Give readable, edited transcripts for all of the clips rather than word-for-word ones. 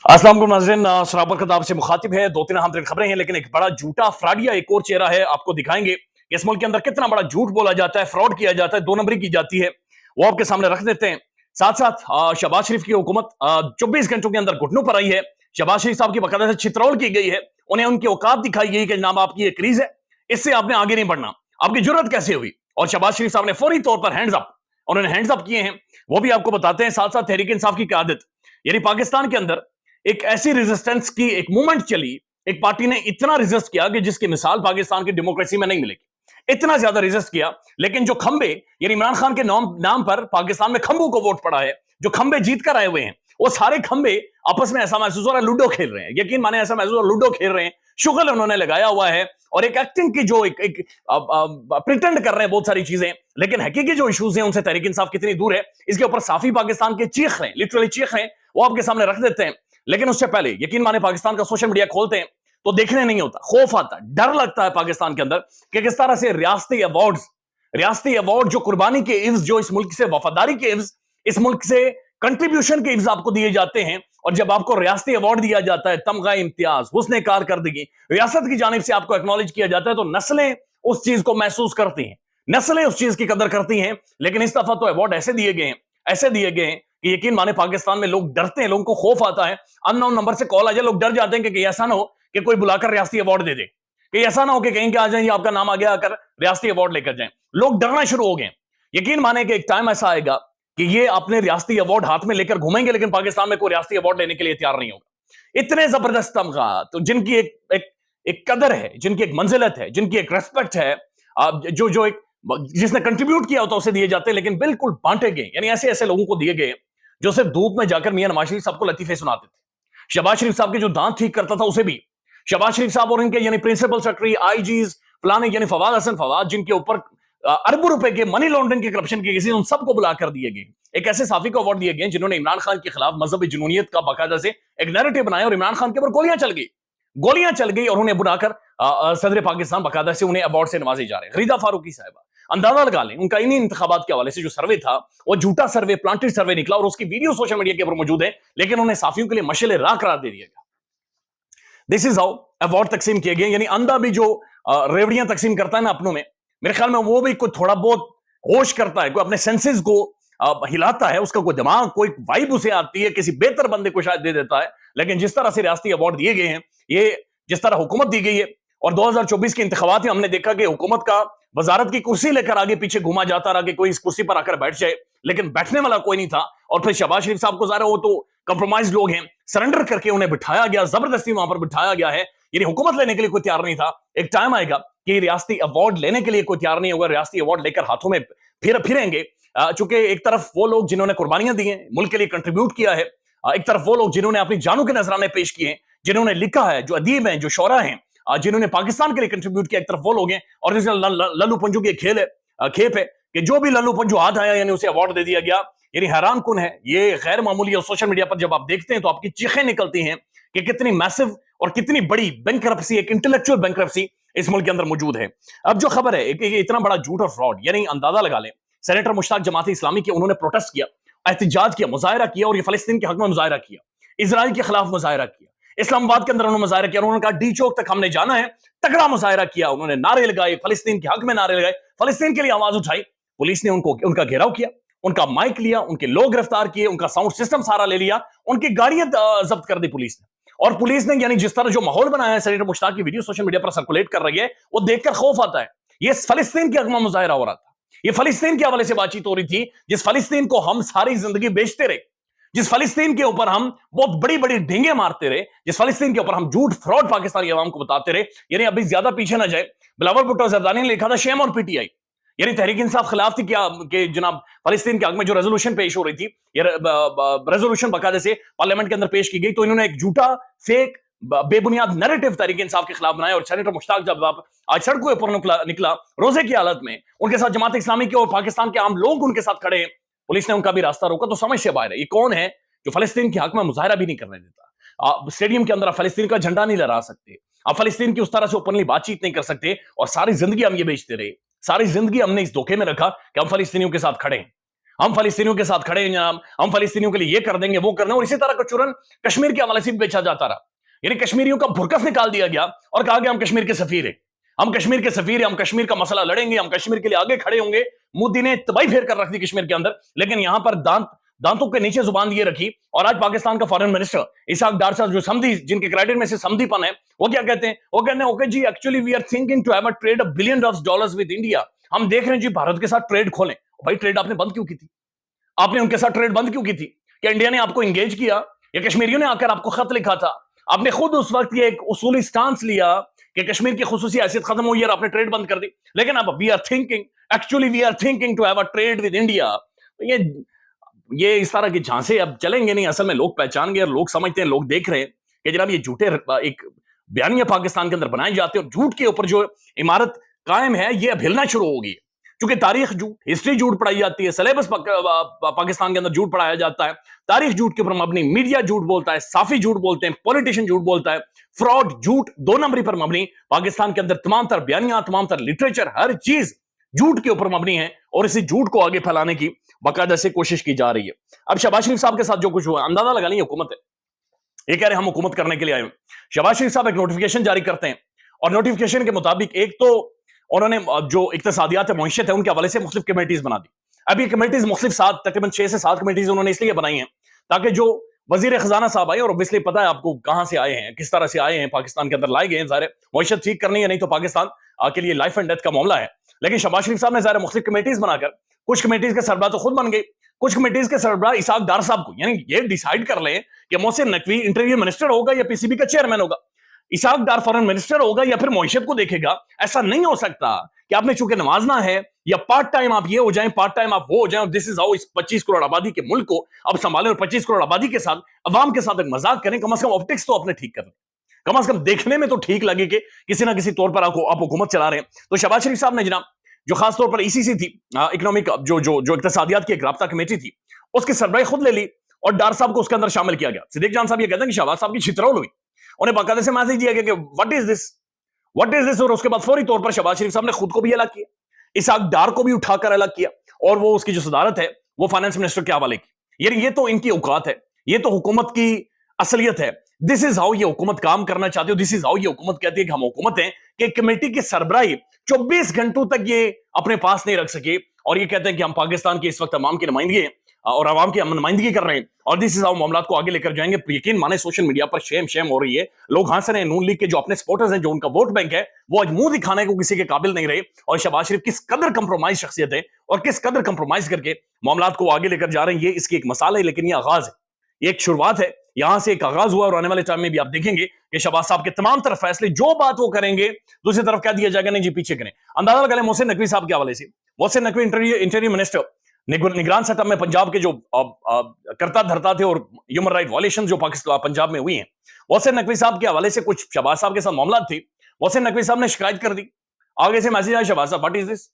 अस्सलाम वालेकुम नाज़रीन, सराबर खताब से मुखातिब है। दो तीन अहम तरीन खबरें हैं, लेकिन एक बड़ा झूठा फ्रॉडिया एक और चेहरा है। आपको दिखाएंगे कि इस मुल्क के अंदर कितना बड़ा झूठ बोला जाता है, फ्रॉड किया जाता है, दो नंबरी की जाती है, वो आपके सामने रख देते हैं। साथ साथ शहबाज शरीफ की हुकूमत 24 घंटों के अंदर घुटनों पर आई है। शहबाज शरीफ साहब की बाकायदा से चित्रौल की गई है, उन्हें उनकी औकात दिखाई गई कि जनाब आपकी एक क्रीज है, इससे आपने आगे नहीं बढ़ना, आपकी जरूरत कैसे हुई। और शहबाज शरीफ साहब ने फौरी तौर पर हैंड्स अप, उन्होंने हैंड्स अप किए हैं, वो भी आपको बताते हैं। साथ साथ तहरीक इंसाफ की क़यादत, यानी पाकिस्तान के अंदर एक ऐसी रेजिस्टेंस की एक मूवमेंट चली, एक पार्टी ने इतना रेजिस्ट किया कि जिसकी मिसाल पाकिस्तान की डेमोक्रेसी में नहीं मिलेगी। इतना ज्यादा रेजिस्ट किया, लेकिन जो खंबे, यानी इमरान खान के नाम पर पाकिस्तान में खंबों को वोट पड़ा है, जो खंबे जीत कर आए हुए हैं, वो सारे खंबे आपस में ऐसा महसूस हो रहा है लूडो खेल रहे हैं। यकीन माने ऐसा महसूस हो रहा है लूडो खेल रहे हैं, शुगल उन्होंने लगाया हुआ है और एक एक्टिंग की जो एक प्रिटेंड कर रहे हैं बहुत सारी चीजें, लेकिन हकीकी जो इश्यूज हैं उनसे तहरीक इंसाफ कितनी दूर है, इसके ऊपर साफी पाकिस्तान के चीख रहे हैं, लिटरली चीख रहे हैं, वो आपके सामने रख देते हैं। लेकिन उससे पहले यकीन माने पाकिस्तान का सोशल मीडिया खोलते हैं तो देखने नहीं होता, खौफ आता है, डर लगता है पाकिस्तान के अंदर कि किस तरह से रियासती अवार्ड जो कुर्बानी के इव्स, जो इस मुल्क से वफादारी के इव्स, इस मुल्क से कंट्रीब्यूशन के इव्स आपको दिए जाते हैं। और जब आपको रियासती अवार्ड दिया जाता है, तमगा इम्तियाज, हुस्ने कारकर्दगी, रियासत की जानिब से आपको एक्नॉलेज किया जाता है, तो नस्लें उस चीज को महसूस करती हैं, नस्लें उस चीज की कदर करती हैं। लेकिन इस दफा तो अवार्ड ऐसे दिए गए हैं कि यकीन माने पाकिस्तान में लोग डरते हैं, लोगों को खौफ आता है। अननोन नंबर से कॉल आ जाए, लोग डर जाते हैं कि ऐसा ना हो कि कोई बुलाकर रियासती अवार्ड दे दे, कि ऐसा ना हो कि कहीं के आ जाए आपका नाम आ गया आकर रियासती अवार्ड लेकर जाएं। लोग डरना शुरू हो गए। यकीन माने कि एक टाइम ऐसा आएगा कि ये अपने रियासती अवार्ड हाथ में लेकर घूमेंगे, लेकिन पाकिस्तान में कोई रियासती अवार्ड लेने के लिए तैयार नहीं होगा। इतने जबरदस्त तमगा, तो जिनकी एक कदर है, जिनकी एक मंजिलत है, जिनकी एक रेस्पेक्ट है, जो एक जिसने कंट्रीब्यूट किया होता उसे दिए जाते हैं, लेकिन बिल्कुल बांटे गए, यानी ऐसे ऐसे लोगों को दिए गए जो सिर्फ धूप में जाकर मियां नवाज शरीफ साहब को लतीफे सुनाते थे। शहबाज शरीफ साहब के जो दांत ठीक करता था उसे भी शहबाज शरीफ साहब और इनके यानी प्रिंसिपल सेक्रेटरी, आईजीज, फलाने यानी फवाद हसन फवाद, जिनके ऊपर अरबों रुपए के मनी लॉन्ड्रिंग के करप्शन के केसेस, उन सबको बुलाकर दिए गए। एक ऐसे साफी को अवार्ड दिए गए जिन्होंने इमरान खान के खिलाफ मजहबी जुनूनियत का बाकायदा से एक नैरेटिव बनाया और इमरान खान के ऊपर गोलियां चल गई और उन्हें बुलाकर सदर पाकिस्तान बाकायदा से उन्हें अवार्ड से नवाजे जा रहे हैं। गरीदा फारूकी साहिबा, अंदाजा लगा लें उनका इन्हीं इंतखाबात के हवाले से जो सर्वे था वो झूठा सर्वे, प्लांटेड सर्वे निकला और उसकी वीडियो सोशल मीडिया के ऊपर मौजूद है, लेकिन उन्हें साफियों के लिए मशले राह करार दे दिया गया। दिस इज हाउ अवार्ड तकसीम किए गए। यानी अंधा भी जो रेवड़ियां तकसीम करता है ना अपनों में, मेरे ख्याल में वो भी कोई थोड़ा बहुत होश करता है, कोई अपने सेंसेस को हिलाता है, उसका कोई दिमाग, कोई वाइब उसे आती है, किसी बेहतर बंदे को शायद दे देता है। लेकिन जिस तरह से रियासती अवार्ड दिए गए हैं, ये जिस तरह हुकूमत दी गई है, और 2024 के इंतखाबात में हमने देखा कि हुकूमत का वजारत की कुर्सी लेकर आगे पीछे घुमा जाता रहा कि कोई इस कुर्सी पर आकर बैठ जाए, लेकिन बैठने वाला कोई नहीं था। और फिर शहबाज शरीफ साहब को ज़ाहिर है वो तो कंप्रोमाइज लोग हैं, सरेंडर करके उन्हें बिठाया गया, जबरदस्ती वहां पर बिठाया गया है। यानी हुकूमत लेने के लिए कोई तैयार नहीं था। एक टाइम आएगा कि रियासती अवार्ड लेने के लिए कोई तैयार नहीं होगा, रियासती अवार्ड लेकर हाथों में फिरेंगे। चूंकि एक तरफ वो लोग जिन्होंने कुर्बानियां दी हैं, मुल्क के लिए कंट्रीब्यूट किया है, एक तरफ वो लोग जिन्होंने अपनी जानों के नजराने पेश किए हैं, जिन्होंने लिखा है, जो अदीब हैं, जो शोरा हैं, जिन्होंने पाकिस्तान के लिए कंट्रीब्यूट किया, एक तरफ वो लोग हैं। और लल्लू पंजू की खेप है कि जो भी लल्लू पंजू हाथ आया यानी उसे अवार्ड दे दिया गया। यानी हैरान कुन है, ये गैर मामूली। और सोशल मीडिया पर जब आप देखते हैं तो आपकी चीखें निकलती हैं कि कितनी मैसिव और कितनी बड़ी बैंकरप्सी, एक इंटेलेक्चुअल बैंकरप्सी इस मुल्क के अंदर मौजूद है। अब जो खबर है इतना बड़ा झूठ और फ्रॉड, यानी अंदाजा लगा लें, सेनेटर मुश्ताक जमात इस्लामी के उन्होंने प्रोटेस्ट किया, एहतजाज किया, मुजाहिरा किया, और ये फलस्तीन के हक में मुजाहिरा किया, इजराइल के खिलाफ मुजाहिरा किया, इस्लामाबाद के अंदर उन्होंने मुजाहिरा किया। उन्होंने कहा डी चौक तक हमने जाना है, तगड़ा मुजाहिरा किया, उन्होंने नारे लगाए, फलस्तीन के हक में नारे लगाए, फलस्तीन के लिए आवाज उठाई। पुलिस ने उनका घेराव किया, उनका माइक लिया, उनके लोग गिरफ्तार किए, उनका साउंड सिस्टम सारा ले लिया, उनकी गाड़ियां जब्त कर दी पुलिस ने। और पुलिस ने यानी जिस तरह जो माहौल बनाया है, सेनेटर मुश्ताक की वीडियो सोशल मीडिया पर सर्कुलेट कर रही है, वो देखकर खौफ आता है। ये फलस्तीन के हक में मुजाहिरा हो रहा था, ये फलस्तीन के हवाले से बातचीत हो रही थी, जिस फलस्तीन को हम सारी जिंदगी बेचते रहे, जिस फलस्तीन के ऊपर हम बहुत बड़ी बड़ी ढींगे मारते रहे, जिस फलस्तीन के ऊपर हम झूठ फ्रॉड पाकिस्तानी अवाम को बताते रहे। यानी अभी ज्यादा पीछे ना जाए, बिलावल भुट्टो जरदारी ने लिखा था शेम और पीटीआई, यानी तहरीक इंसाफ खिलाफ थी क्या कि जनाब फलस्तीन के हक में जो रेजोल्यूशन पेश हो रही थी, ये रेजोल्यूशन बाकायदे से पार्लियामेंट के अंदर पेश की गई, तो इन्होंने एक झूठा फेक बेबुनियाद नैरेटिव तहरीक इंसाफ के खिलाफ बनाया। और सेनेटर मुश्ताक जब आज सड़कों पर निकला रोजे की हालत में, उनके साथ जमात इस्लामी के और पाकिस्तान के आम लोग उनके साथ खड़े हैं, पुलिस ने उनका भी रास्ता रोका। तो समझ से बाहर है, ये कौन है जो फलस्तीन के हक में मुजाहिरा भी नहीं करने देता। स्टेडियम के अंदर आप फलस्तीन का झंडा नहीं लहरा सकते, आप फलस्तीन की उस तरह से ओपनली बातचीत नहीं कर सकते। और सारी जिंदगी हम ये बेचते रहे, सारी जिंदगी हमने इस धोखे में रखा कि हम फलस्तीनियों के साथ खड़े हैं, हम फलस्तीनियों के साथ खड़े हैं जनाब, हम फलस्तीनियों के लिए ये कर देंगे, वो करना, और इसी तरह का चुरन कश्मीर के हवाले से भी बेचा जाता रहा। यानी कश्मीरियों का भुरकस निकाल दिया गया और कहा गया हम कश्मीर के सफीर हैं, हम कश्मीर के सफीर हैं, हम कश्मीर का मसला लड़ेंगे, हम कश्मीर के लिए आगे खड़े होंगे। मोदी ने तबाही फेर कर रख दी कश्मीर के अंदर, लेकिन यहां पर दांतों के नीचे जुबान दिए रखी। और आज पाकिस्तान का फॉरेन मिनिस्टर इसहाक डार साहब, जो समधी, जिनके क्रेडिट में से समधीपन है, वो क्या कहते हैं? वो कहते हैं okay ji, actually we are thinking to have a trade of billion of dollars with India. हम देख रहे हैं जी भारत के साथ ट्रेड खोलें। भाई ट्रेड आपने बंद क्यों की थी? आपने उनके साथ ट्रेड बंद क्यों की थी? क्या इंडिया ने आपको एंगेज किया या कश्मीरियों ने आकर आपको खत लिखा था? आपने खुद उस वक्त ये एक उसूली स्टांस लिया कि कश्मीर की खुसूसी हैसियत खत्म हुई और आपने ट्रेड बंद कर दी। लेकिन अब we are thinking, actually we are thinking to have a trade with India. ये इस तरह की झांसे अब चलेंगे नहीं। असल में लोग पहचान गए और लोग समझते हैं, लोग देख रहे हैं कि जनाब ये झूठे एक बयानिया पाकिस्तान के अंदर बनाए जाते हैं और झूठ के ऊपर जो इमारत कायम है ये अब हिलना शुरू होगी। क्योंकि तारीख झूठ, हिस्ट्री झूठ पढ़ाई जाती है, सिलेबस पाकिस्तान के अंदर झूठ पढ़ाया जाता है, तारीख झूठ के ऊपर मबनी, मीडिया झूठ बोलता है, साफी झूठ बोलते हैं, पॉलिटिशियन झूठ बोलता है, फ्रॉड, झूठ, दो नंबरी पर मबनी पाकिस्तान के अंदर तमाम तर बयानियां, तमाम तर लिटरेचर, हर चीज झूठ के ऊपर मबनी है और इसी झूठ को आगे फैलाने की बाकायदा से कोशिश की जा रही है। अब शहबाज शरीफ साहब के साथ जो कुछ हुआ, अंदाजा लगा ली हुकूमत है, ये कह रहे हम हुकूमत करने के लिए आए हैं। शहबाज शरीफ साहब एक नोटिफिकेशन जारी करते हैं और नोटिफिकेशन के मुताबिक एक तो उन्होंने जो इक्तिसादियात मईशत है उनके हवाले से मुख्तलिफ कमेटीज बना दी। अब ये कमेटीज मुख्तलिफ तकरीबन 6 से 7 कमेटीज उन्होंने इसलिए बनाई हैं ताकि जो वजीर खजाना साहब आए, और ऑब्वियसली पता है आपको कहां से आए हैं, किस तरह से आए हैं, पाकिस्तान के अंदर लाए गए हैं, ज़ाहिर मईशत ठीक करनी है, नहीं तो पाकिस्तान के लिए लाइफ एंड डेथ का मामला है। लेकिन शहबाज शरीफ साहब ने ज़ाहिर मुख्तलिफ कमेटीज बनाकर, कुछ कमेटीज के सरबराह तो खुद बन गए, कुछ कमेटीज के सरबराह इसहाक डार साहब को, यानी ये डिसाइड कर लें कि मोहसिन नकवी इंटीरियर मिनिस्टर होगा या पीसीबी का चेयरमैन होगा, इसहाक डार फॉरेन मिनिस्टर होगा या फिर मईशत को देखेगा। ऐसा नहीं हो सकता कि आपने चूंकि नवाजना है या पार्ट टाइम आप ये हो जाएं, पार्ट टाइम आप वो हो जाएं, दिस इज हाउ इस 25 करोड़ आबादी के मुल्क को अब संभालें और 25 करोड़ आबादी के साथ अवाम के साथ एक मजाक करें। कम से कम ऑप्टिक्स तो अपने ठीक करें, कम से कम देखने में तो ठीक लगे कि किसी ना किसी तौर पर आप हुकूमत चला रहे हैं। तो शहबाज शरीफ साहब ने जनाब, जो खास तौर पर ईसीसी थी, इकोनॉमिक जो इक्तिसादियात की एक राब्ता कमेटी थी, उसकी सरबराही खुद ले ली और डार साहब को उसके अंदर शामिल किया गया। सिद्दीक जान साहब ये कहते हैं कि शहबाज साहब की छितरौल हुई, उन्हें बाकायदे से मैसेज दिया गया कि व्हाट इज दिस, और उसके बाद फौरी तौर पर शहबाज शरीफ साहब ने खुद को भी अलग किया, इसहाक डार को भी उठाकर अलग किया और वो उसकी जो सदारत है वो फाइनेंस मिनिस्टर के हवाले की। यानी ये तो इनकी औकात है, ये तो हुकूमत की असलियत है। दिस इज हाउ ये हुकूमत काम करना चाहती है, दिस इज हाउ ये हुकूमत कहती है कि हम हुकूमत हैं, कि कमेटी की सरबराही 24 घंटों तक ये अपने पास नहीं रख सके और ये कहते हैं कि हम पाकिस्तान की इस वक्त अवाम की नुमाइंदगी है और आवाम की नुमाइंदगी कर रहे हैं और दिस इज हाउ मामलात को आगे लेकर जाएंगे। यकीन माने सोशल मीडिया पर शेम हो रही है, लोग हंस रहे हैं। नून लीग के जो अपने सपोर्टर्स हैं, जो उनका वोट बैंक है, वो आज मुंह दिखाने को किसी के काबिल नहीं रहे और शहबाज शरीफ किस कदर कंप्रोमाइज शख्सियत है और किस कदर कंप्रोमाइज करके मामलात को आगे लेकर जा रहे हैं। ये इसकी एक मिसाल है, लेकिन ये आगाज है, ये एक शुरुआत है, यहां से एक आगाज हुआ और आने वाले टाइम में भी आप देखेंगे कि शहबाज साहब के तमाम तरफ फैसले, जो बात वो करेंगे, दूसरी तरफ कह दिया जाएगा नहीं जी पीछे करें। अंदाजा लगा लें मोहसिन नकवी साहब के हवाले से, मोहसिन नकवी इंटीरियर मिनिस्टर, निगरान सतह में पंजाब के जो करता धरता थे और ह्यूमन राइट वायलेशन जो पाकिस्तान पंजाब में हुई हैं, मोहसिन नकवी साहब के हवाले से कुछ शहबाज साहब के साथ मामला थी, मोहसिन नकवी साहब ने शिकायत कर दी, आगे से मैसेज आया शहबाज साहब व्हाट इज दिस,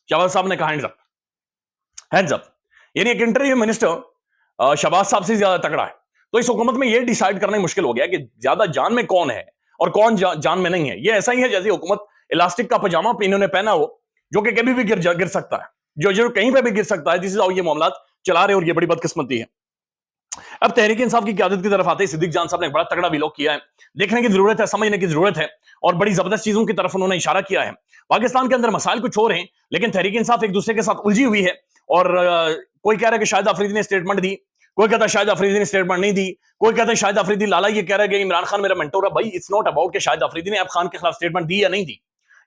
शहबाज साहब ने कहा हैंड्स अप। यानी एक इंटीरियर मिनिस्टर शहबाज साहब से ज्यादा तगड़ा है। तो इस हुकूमत में यह डिसाइड करना मुश्किल हो गया कि ज्यादा जान में कौन है और कौन जान में नहीं है। ये ऐसा ही है जैसे हुकूमत इलास्टिक का पजामा इन्होंने पहना हो जो कि कभी भी गिर सकता है, जो कहीं पे भी गिर सकता है। दिस इज हाउ ये मामलात चला रहे और ये बड़ी बदकिस्मती है। अब तहरीक इंसाफ की क़यादत की तरफ आते ही सिद्दीक जान साहब ने बड़ा तगड़ा विलोक किया है, देखने की जरूरत है, समझने की जरूरत है और बड़ी जबरदस्त चीजों की तरफ उन्होंने इशारा किया है। पाकिस्तान के अंदर मसाइल कुछ और हैं, लेकिन तहरीक इंसाफ एक दूसरे के साथ उलझी हुई है और कोई कह रहा है कि शाहिद अफरीदी ने स्टेटमेंट दी, कोई कहता है शाहिद अफरीदी ने स्टेटमेंट नहीं दी, कोई कहता है शाहिद अफरीदी लाला ये कह रहा है कि इमरान खान मेरा मेंटोर है। भाई इट्स नॉट अबाउट कि शाहिद अफरीदी ने ऐब खान के खिलाफ स्टेटमेंट दी या नहीं दी,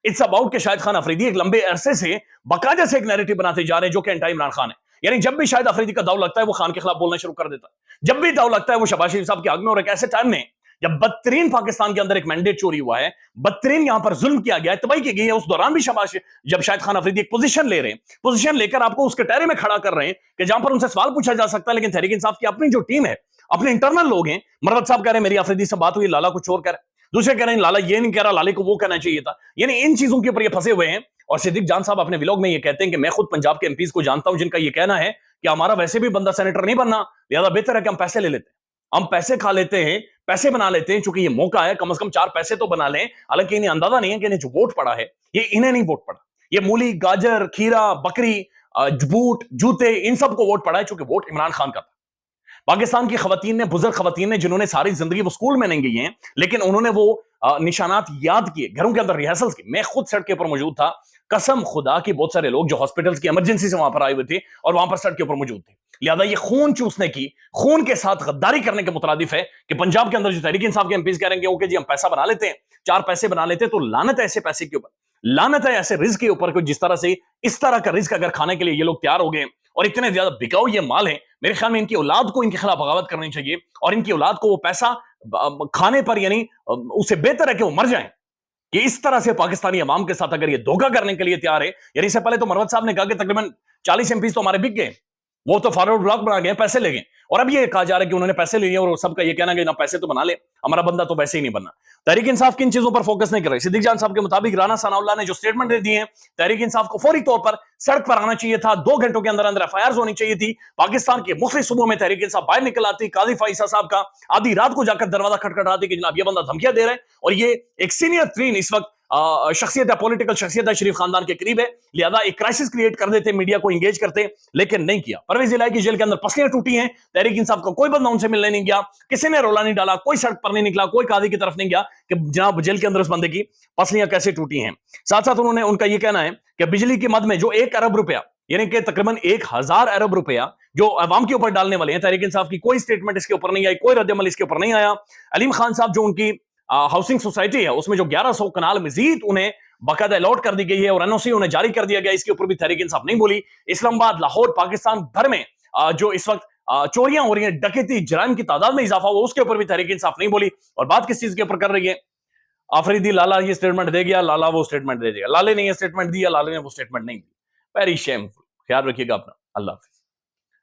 इट्स अबाउट कि शाहिद खान अफरीदी एक लंबे अरसे से बाकायदा से एक नैरेटिव बनाते जा रहे हैं जो कि एंटी इमरान खान है। यानी जब भी शाहिद अफरीदी का दाव लगता है वो खान के खिलाफ बोलना शुरू कर देता है, जब भी दाव लगता है वो शहबाज शरीफ साहब के हक में। और एक ऐसे टाइम में जब बदतरीन पाकिस्तान के अंदर एक मैंडेट चोरी हुआ है, बदतरीन यहां पर जुल्म किया गया है, तबाही की गई है, उस दौरान भी जब शाहिद खान अफरीदी एक पोजीशन ले रहे हैं, पोजीशन लेकर आपको उसके टहरे में खड़ा कर रहे हैं कि जहां पर उनसे सवाल पूछा जा सकता है, लेकिन तहरीक इंसाफ की अपनी जो टीम है, अपने इंटरनल लोग हैं, मरवत साहब कह रहे हैं मेरी अफरीदी से बात हुई, लाला कुछ और कह रहे हैं, दूसरे कह रहे हैं लाला ये नहीं कह रहा, लाले को वो कहना चाहिए था। यानी इन चीजों के ऊपर ये फंसे हुए हैं। और सिद्दीक जान साहब अपने व्लॉग में ये कहते हैं कि मैं खुद पंजाब के एमपीज को जानता हूं जिनका ये कहना है कि हमारा वैसे भी बंदा सेनेटर नहीं बनना, लिहाजा बेहतर है कि हम पैसे ले लेते हैं, हम पैसे खा लेते हैं, पैसे बना लेते हैं, चूंकि ये मौका है, कम से कम 4 पैसे तो बना लें। हालांकि इन्हें अंदाजा नहीं है कि इन्हें जो वोट पड़ा है ये इन्हें नहीं वोट पड़ा, ये मूली, गाजर, खीरा, बकरी, बूट, जूते, इन सबको वोट पड़ा है, चूंकि वोट इमरान खान का था। पाकिस्तान की खवातीन ने, बुजुर्ग खवातीन ने, जिन्होंने सारी जिंदगी वो स्कूल में नहीं गई हैं, लेकिन उन्होंने वो निशानात याद किए, घरों के अंदर रिहर्सल्स की। मैं खुद सड़क के ऊपर मौजूद था, कसम खुदा की, बहुत सारे लोग जो हॉस्पिटल्स की इमरजेंसी से वहां पर आए हुए थे और वहां पर सड़क के ऊपर मौजूद थे। लिहाजा ये खून चूसने की, खून के साथ गद्दारी करने के मुतरादिफ है कि पंजाब के अंदर जो तहरीक इंसाफ के एमपीज कह रहे हैं, ओके जी हम पैसा बना लेते हैं, 4 पैसे बना लेते हैं, तो लानत है ऐसे पैसे के ऊपर, लानत है ऐसे रिस्क के ऊपर, जिस तरह से इस तरह का रिस्क अगर खाने के लिए ये लोग तैयार हो गए और इतने ज्यादा बिकाऊ ये माल है, मेरे ख्याल में इनकी औलाद को इनके खिलाफ बगावत करनी चाहिए और इनकी औलाद को वो पैसा खाने पर, यानी उससे बेहतर है कि वो मर जाए कि इस तरह से पाकिस्तानी अवाम के साथ अगर ये धोखा करने के लिए तैयार है। यानी इससे पहले तो मरवत साहब ने कहा कि तकरीबन 40 एमपी तो हमारे बिक गए, वो तो फॉरवर्ड ब्लॉक बना गए, पैसे ले गए, और अब ये कहा जा रहा है कि उन्होंने पैसे लिए और सबका ये कहना कि ना पैसे तो बना ले, हमारा बंदा तो वैसे ही नहीं बनना। तहरीक इंसाफ की इन चीजों पर फोकस नहीं कर रही। सिद्दीक जान साहब के मुताबिक राना सनाउल्लाह ने जो स्टेटमेंट दे दी है, तहरीक इंसाफ को फौरी तौर पर सड़क पर आना चाहिए था, 2 घंटों के अंदर अंदर एफआईआर होनी चाहिए थी। पाकिस्तान के मुख्तलिफ सूबों में तहरीक इंसाफ बाहर निकल आती, काजी फाइसा साहब का आधी रात को जाकर दरवाजा खटखटाती कि जनाब ये बंदा धमकियां दे रहा है, और ये एक सीनियर तरीन इस वक्त शख्सियत है, पॉलिटिकल शख्सियत है, शरीफ खानदान के करीब है, लिहाजा एक क्राइसिस क्रिएट कर देते, मीडिया को इंगेज करते, लेकिन नहीं किया। परवेज इलाही की जेल के अंदर पसलियां टूटी हैं, तहरीक इंसाफ का कोई बंदा उनसे मिलने नहीं गया, किसी ने रोला नहीं डाला, कोई सड़क पर नहीं निकला, कोई कादी की तरफ नहीं गया कि जनाब जेल के अंदर उस बंदे की पसलियां कैसे टूटी हैं। साथ साथ उन्होंने, उनका यह कहना है कि बिजली की मद में जो 1 अरब रुपया, यानी कि तकरीबन 1000 अरब रुपया जो अवाम के ऊपर डालने वाले हैं, तहरीक इंसाफ की कोई स्टेटमेंट इसके ऊपर नहीं आई, कोई रद्दमल इसके ऊपर नहीं आया। अलीम खान साहब जो उनकी हाउसिंग सोसाइटी है, उसमें जो 1100 कनाल मजीद उन्हें बाकायदा अलॉट कर दी गई है और एनओसी उन्हें जारी कर दिया गया, इसके ऊपर भी तहरीक इंसाफ नहीं बोली। इस्लामाबाद, लाहौर, पाकिस्तान भर में जो इस वक्त चोरियां हो रही हैं, डकैती, जराइम की तादाद में इजाफा हुआ, उसके ऊपर भी तहरीक इंसाफ नहीं बोली। और बात किस चीज के ऊपर कर रही है? आफरीदी लाला ये स्टेटमेंट दे गया, लाला वो स्टेटमेंट दे देगा, लाले ने ये स्टेटमेंट दिया, लाले ने वो स्टेटमेंट नहीं दी। Very shameful. ख्याल रखिएगा अपना। अल्लाह हाफिज।